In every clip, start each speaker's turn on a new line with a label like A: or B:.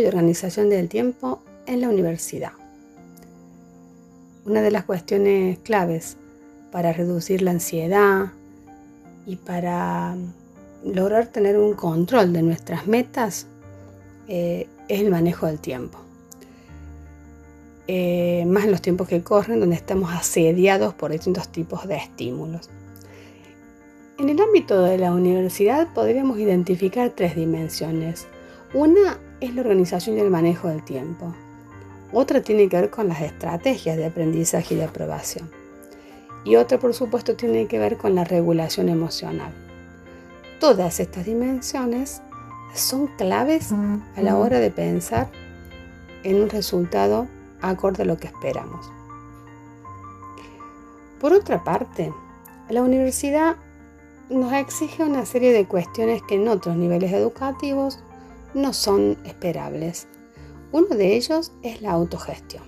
A: y organización del tiempo en la universidad. Una de las cuestiones claves para reducir la ansiedad y para lograr tener un control de nuestras metas es el manejo del tiempo. Más en los tiempos que corren, donde estamos asediados por distintos tipos de estímulos. En el ámbito de la universidad podríamos identificar 3 dimensiones. Una es la organización y el manejo del tiempo. Otra tiene que ver con las estrategias de aprendizaje y de aprobación. Y otra, por supuesto, tiene que ver con la regulación emocional. Todas estas dimensiones son claves a la hora de pensar en un resultado acorde a lo que esperamos. Por otra parte, la universidad nos exige una serie de cuestiones que en otros niveles educativos no son esperables. Uno de ellos es la autogestión.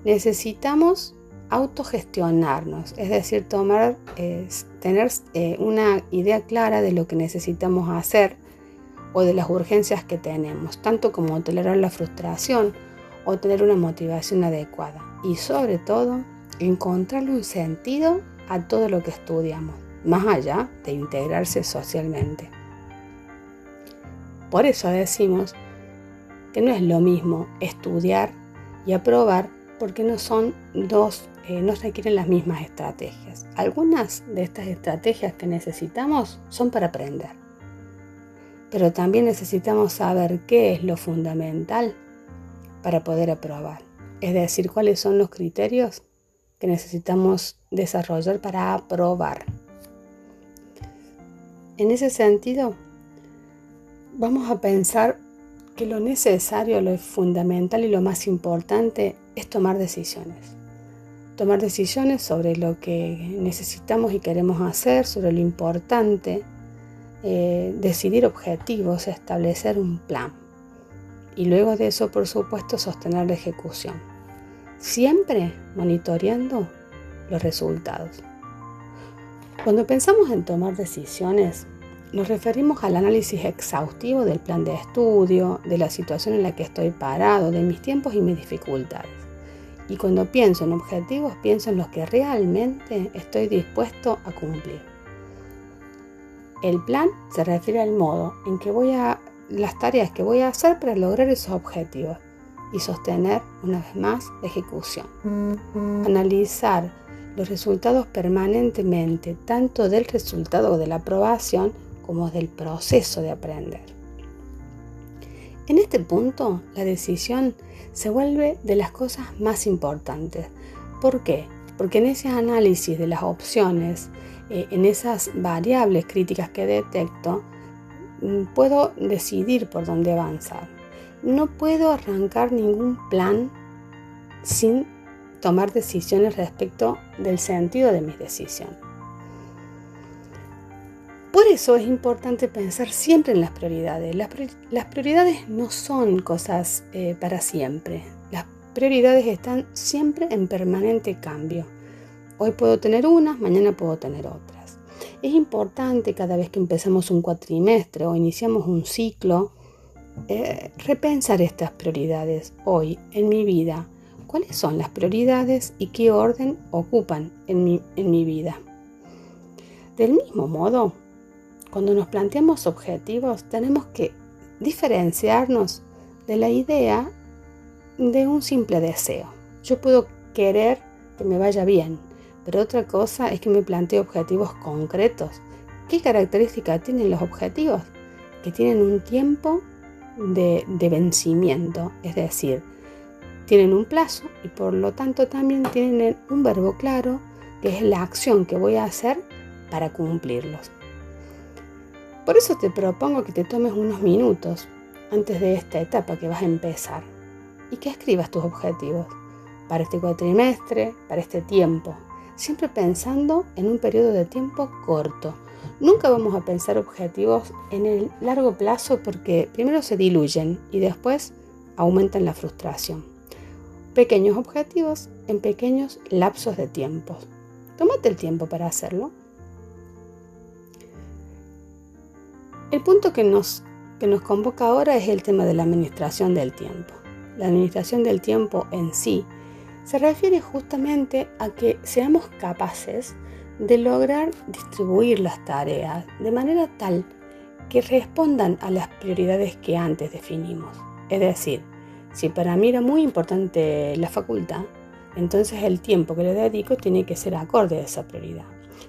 A: Necesitamos autogestionarnos, es decir, tener una idea clara de lo que necesitamos hacer o de las urgencias que tenemos, tanto como tolerar la frustración o tener una motivación adecuada y sobre todo encontrarle un sentido a todo lo que estudiamos, más allá de integrarse socialmente. Por eso decimos que no es lo mismo estudiar y aprobar, porque no requieren las mismas estrategias. Algunas de estas estrategias que necesitamos son para aprender, pero también necesitamos saber qué es lo fundamental para poder aprobar, es decir, cuáles son los criterios que necesitamos desarrollar para aprobar. En ese sentido, vamos a pensar que lo necesario, lo fundamental y lo más importante es tomar decisiones. Tomar decisiones sobre lo que necesitamos y queremos hacer, sobre lo importante, decidir objetivos, establecer un plan. Y luego de eso, por supuesto, sostener la ejecución. Siempre monitoreando los resultados. Cuando pensamos en tomar decisiones, nos referimos al análisis exhaustivo del plan de estudio, de la situación en la que estoy parado, de mis tiempos y mis dificultades. Y cuando pienso en objetivos, pienso en los que realmente estoy dispuesto a cumplir. El plan se refiere al modo en que las tareas que voy a hacer para lograr esos objetivos y sostener una vez más la ejecución. Analizar los resultados permanentemente, tanto del resultado de la aprobación como del proceso de aprender. En este punto, la decisión se vuelve de las cosas más importantes. ¿Por qué? Porque en ese análisis de las opciones, en esas variables críticas que detecto, puedo decidir por dónde avanzar. No puedo arrancar ningún plan sin tomar decisiones respecto del sentido de mis decisiones. Por eso es importante pensar siempre en las prioridades. Las prioridades no son cosas para siempre. Las prioridades están siempre en permanente cambio. Hoy puedo tener unas, mañana puedo tener otras. Es importante cada vez que empezamos un cuatrimestre o iniciamos un ciclo, repensar estas prioridades hoy en mi vida. ¿Cuáles son las prioridades y qué orden ocupan en mi vida? Del mismo modo, cuando nos planteamos objetivos, tenemos que diferenciarnos de la idea de un simple deseo. Yo puedo querer que me vaya bien, pero otra cosa es que me plantee objetivos concretos. ¿Qué características tienen los objetivos? Que tienen un tiempo de vencimiento, es decir, tienen un plazo y por lo tanto también tienen un verbo claro, que es la acción que voy a hacer para cumplirlos. Por eso te propongo que te tomes unos minutos antes de esta etapa que vas a empezar y que escribas tus objetivos para este cuatrimestre, para este tiempo, siempre pensando en un periodo de tiempo corto. Nunca vamos a pensar objetivos en el largo plazo porque primero se diluyen y después aumentan la frustración. Pequeños objetivos en pequeños lapsos de tiempo. Tómate el tiempo para hacerlo. El punto que nos que nos convoca ahora es el tema de la administración del tiempo. La administración del tiempo en sí se refiere justamente a que seamos capaces de lograr distribuir las tareas de manera tal que respondan a las prioridades que antes definimos. Es decir, si para mí era muy importante la facultad, entonces el tiempo que le dedico tiene que ser acorde a esa prioridad.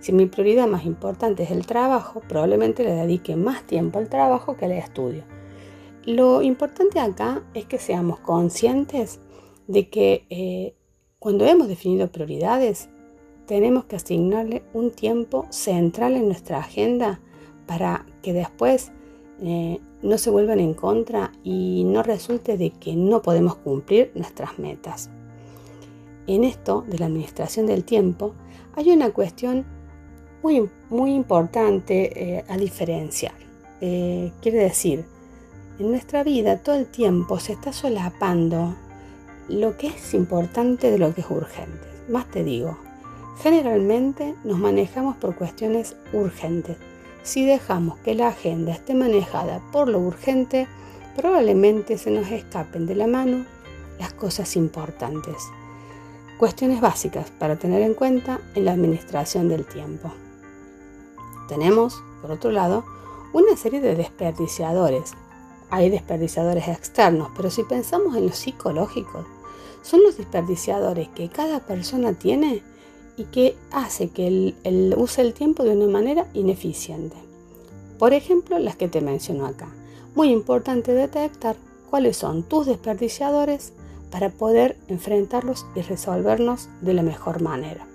A: Si mi prioridad más importante es el trabajo, probablemente le dedique más tiempo al trabajo que al estudio. Lo importante acá es que seamos conscientes de que cuando hemos definido prioridades, tenemos que asignarle un tiempo central en nuestra agenda para que después no se vuelvan en contra y no resulte de que no podemos cumplir nuestras metas. En esto de la administración del tiempo hay una cuestión muy importante a diferenciar. Quiere decir, en nuestra vida todo el tiempo se está solapando lo que es importante de lo que es urgente. Más te digo, generalmente nos manejamos por cuestiones urgentes. Si dejamos que la agenda esté manejada por lo urgente, probablemente se nos escapen de la mano las cosas importantes. Cuestiones básicas para tener en cuenta en la administración del tiempo. Tenemos, por otro lado, una serie de desperdiciadores. Hay desperdiciadores externos, pero si pensamos en los psicológicos, son los desperdiciadores que cada persona tiene y que hace que él use el tiempo de una manera ineficiente. Por ejemplo, las que te menciono acá. Muy importante detectar cuáles son tus desperdiciadores para poder enfrentarlos y resolverlos de la mejor manera.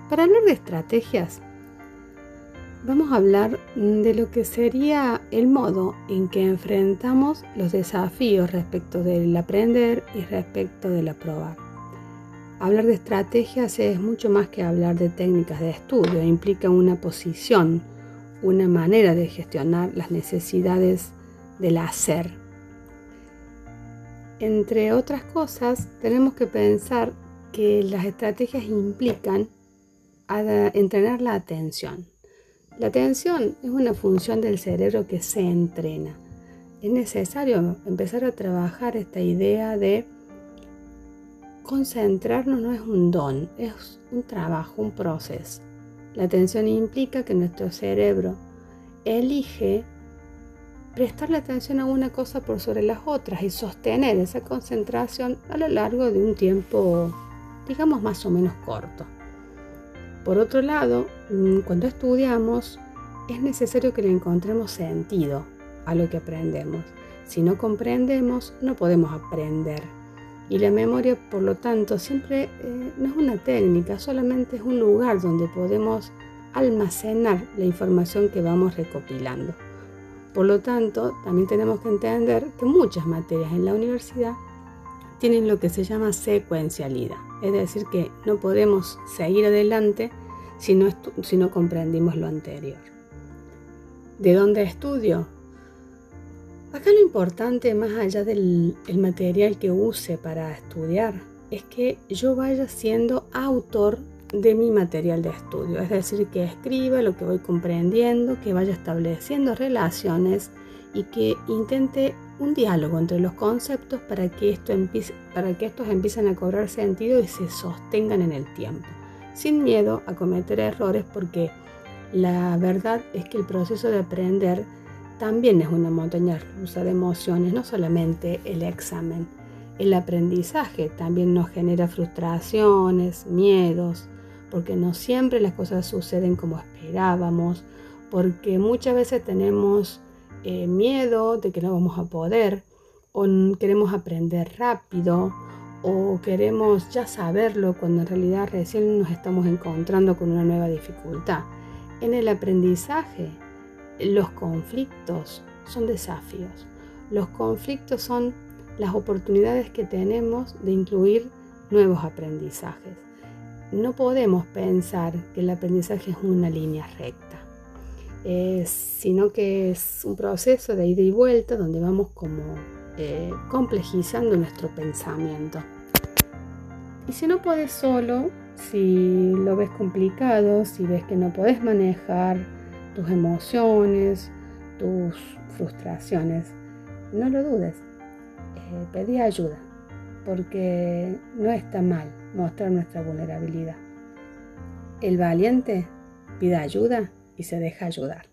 A: Para hablar de estrategias, vamos a hablar de lo que sería el modo en que enfrentamos los desafíos respecto del aprender y respecto del aprobar. Hablar de estrategias es mucho más que hablar de técnicas de estudio, implica una posición, una manera de gestionar las necesidades del hacer. Entre otras cosas, tenemos que pensar que las estrategias implican entrenar la atención. La atención es una función del cerebro que se entrena. Es necesario empezar a trabajar esta idea de concentrarnos. No es un don, es un trabajo, un proceso. La atención implica que nuestro cerebro elige prestarle atención a una cosa por sobre las otras y sostener esa concentración a lo largo de un tiempo, digamos, más o menos corto. Por otro lado, cuando estudiamos, es necesario que le encontremos sentido a lo que aprendemos. Si no comprendemos, no podemos aprender. Y la memoria, por lo tanto, siempre no es una técnica, solamente es un lugar donde podemos almacenar la información que vamos recopilando. Por lo tanto, también tenemos que entender que muchas materias en la universidad tienen lo que se llama secuencialidad. Es decir, que no podemos seguir adelante si no comprendimos lo anterior. ¿De dónde estudio? Acá lo importante, más allá del material que use para estudiar, es que yo vaya siendo autor de mi material de estudio. Es decir, que escriba lo que voy comprendiendo, que vaya estableciendo relaciones y que intente un diálogo entre los conceptos para que estos empiecen a cobrar sentido y se sostengan en el tiempo, sin miedo a cometer errores, porque la verdad es que el proceso de aprender también es una montaña rusa de emociones, no solamente el examen. El aprendizaje también nos genera frustraciones, miedos, porque no siempre las cosas suceden como esperábamos, porque muchas veces tenemos miedo de que no vamos a poder, o queremos aprender rápido, o queremos ya saberlo cuando en realidad recién nos estamos encontrando con una nueva dificultad. En el aprendizaje, los conflictos son desafíos. Los conflictos son las oportunidades que tenemos de incluir nuevos aprendizajes. No podemos pensar que el aprendizaje es una línea recta, sino que es un proceso de ida y vuelta donde vamos como complejizando nuestro pensamiento. Y si no podés solo, si lo ves complicado, si ves que no podés manejar tus emociones, tus frustraciones. No lo dudes, pedí ayuda, porque no está mal mostrar nuestra vulnerabilidad. El valiente pide ayuda y se deja ayudar.